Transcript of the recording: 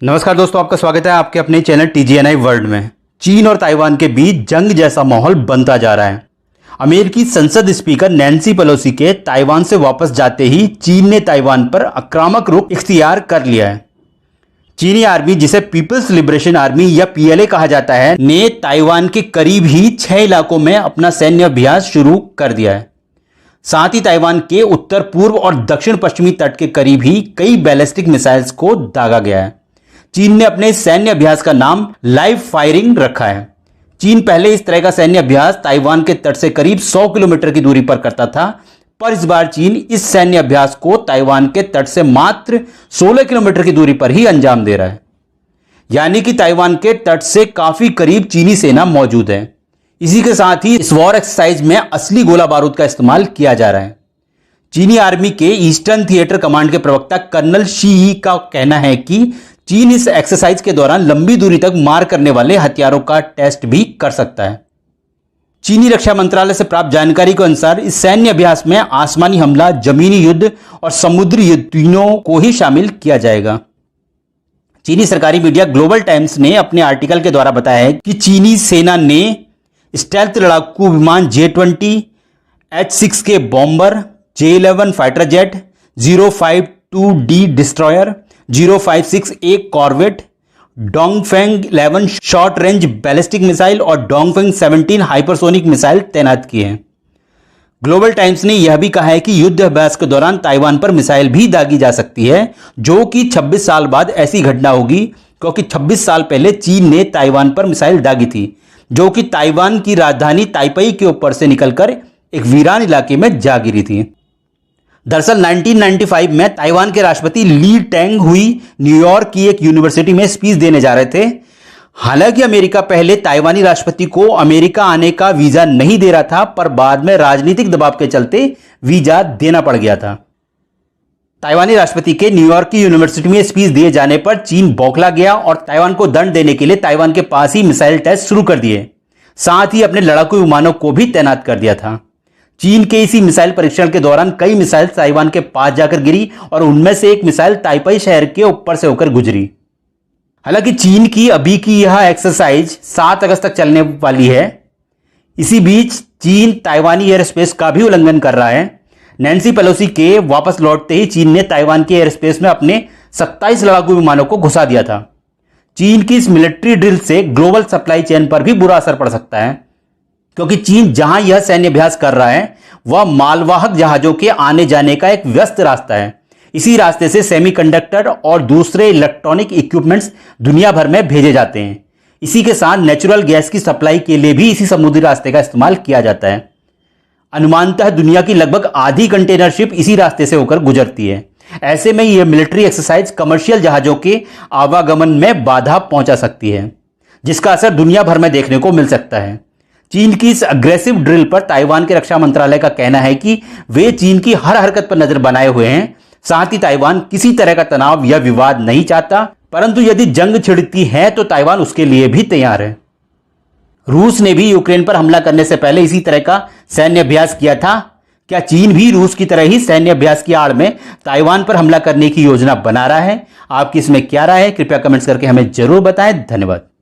नमस्कार दोस्तों, आपका स्वागत है आपके अपने चैनल TGNI वर्ल्ड में। चीन और ताइवान के बीच जंग जैसा माहौल बनता जा रहा है। अमेरिकी संसद स्पीकर नैन्सी पेलोसी के ताइवान से वापस जाते ही चीन ने ताइवान पर आक्रामक रुख इख्तियार कर लिया है। चीनी आर्मी, जिसे पीपल्स लिबरेशन आर्मी या PLA कहा जाता है, ने ताइवान के करीब ही 6 इलाकों में अपना सैन्य अभ्यास शुरू कर दिया है। साथ ही ताइवान के उत्तर पूर्व और दक्षिण पश्चिमी तट के करीब ही कई बैलिस्टिक मिसाइल्स को दागा गया है। चीन ने अपने सैन्य अभ्यास का नाम लाइव फायरिंग रखा है। चीन पहले इस तरह का सैन्य अभ्यास ताइवान के तट से करीब 100 किलोमीटर की दूरी पर करता था, पर इस बार चीन इस सैन्य अभ्यास को ताइवान के तट से मात्र 16 किलोमीटर की दूरी पर ही अंजाम दे रहा है। यानी कि ताइवान के तट से काफी करीब चीनी सेना मौजूद है। इसी के साथ ही इस वॉर एक्सरसाइज में असली गोला बारूद का इस्तेमाल किया जा रहा है। चीनी आर्मी के ईस्टर्न थिएटर कमांड के प्रवक्ता कर्नल शी यी का कहना है कि चीन इस एक्सरसाइज के दौरान लंबी दूरी तक मार करने वाले हथियारों का टेस्ट भी कर सकता है। चीनी रक्षा मंत्रालय से प्राप्त जानकारी के अनुसार इस सैन्य अभ्यास में आसमानी हमला, जमीनी युद्ध और समुद्री युद्ध तीनों को ही शामिल किया जाएगा। चीनी सरकारी मीडिया ग्लोबल टाइम्स ने अपने आर्टिकल के द्वारा बताया है कि चीनी सेना ने स्टेल्थ लड़ाकू विमान J-20, H-6 के bomber, J-11 fighter jet, 052D destroyer, 056A corvette, Dongfeng 11 short range ballistic missile और डोंगफेंग 17 हाइपरसोनिक मिसाइल तैनात किए हैं। ग्लोबल टाइम्स ने यह भी कहा है कि युद्ध अभ्यास के दौरान ताइवान पर मिसाइल भी दागी जा सकती है, जो कि 26 साल बाद ऐसी घटना होगी, क्योंकि 26 साल पहले चीन ने ताइवान पर मिसाइल दागी थी, जो कि ताइवान की राजधानी ताइपेई के ऊपर से निकलकर एक वीरान इलाके में जा गिरी थी। दरअसल 1995 में ताइवान के राष्ट्रपति ली टेंग हुई न्यूयॉर्क की एक यूनिवर्सिटी में स्पीच देने जा रहे थे। हालांकि अमेरिका पहले ताइवानी राष्ट्रपति को अमेरिका आने का वीजा नहीं दे रहा था, पर बाद में राजनीतिक दबाव के चलते वीजा देना पड़ गया था। ताइवानी राष्ट्रपति के न्यूयॉर्क की यूनिवर्सिटी में स्पीच दिए जाने पर चीन बौखला गया और ताइवान को दंड देने के लिए ताइवान के पास ही मिसाइल टेस्ट शुरू कर दिए। साथ ही अपने लड़ाकू विमानों को भी तैनात कर दिया था। चीन के इसी मिसाइल परीक्षण के दौरान कई मिसाइल ताइवान के पास जाकर गिरी और उनमें से एक मिसाइल ताइपेई शहर के ऊपर से होकर गुजरी। हालांकि चीन की अभी की यह एक्सरसाइज 7 अगस्त तक चलने वाली है। इसी बीच चीन ताइवानी एयर स्पेस का भी उल्लंघन कर रहा है। नैन्सी पेलोसी के वापस लौटते ही चीन ने ताइवान के एयर स्पेस में अपने 27 लड़ाकू विमानों को घुसा दिया था। चीन की इस मिलिट्री ड्रिल से ग्लोबल सप्लाई चेन पर भी बुरा असर पड़ सकता है, क्योंकि चीन जहां यह सैन्य अभ्यास कर रहा है वह मालवाहक जहाजों के आने जाने का एक व्यस्त रास्ता है। इसी रास्ते से सेमीकंडक्टर और दूसरे इलेक्ट्रॉनिक इक्विपमेंट्स दुनिया भर में भेजे जाते हैं। इसी के साथ नेचुरल गैस की सप्लाई के लिए भी इसी समुद्री रास्ते का इस्तेमाल किया जाता है। अनुमानतः दुनिया की लगभग आधी कंटेनर शिप इसी रास्ते से होकर गुजरती है। ऐसे में यह मिलिट्री एक्सरसाइज कमर्शियल जहाजों के आवागमन में बाधा पहुंचा सकती है, जिसका असर दुनिया भर में देखने को मिल सकता है। चीन की इस अग्रेसिव ड्रिल पर ताइवान के रक्षा मंत्रालय का कहना है कि वे चीन की हर हरकत पर नजर बनाए हुए हैं। साथ ही ताइवान किसी तरह का तनाव या विवाद नहीं चाहता, परंतु यदि जंग छिड़ती है तो ताइवान उसके लिए भी तैयार है। रूस ने भी यूक्रेन पर हमला करने से पहले इसी तरह का सैन्य अभ्यास किया था। क्या चीन भी रूस की तरह ही सैन्य अभ्यास की आड़ में ताइवान पर हमला करने की योजना बना रहा है? आपकी इसमें क्या राय है? कृपया कमेंट्स करके हमें जरूर बताएं। धन्यवाद।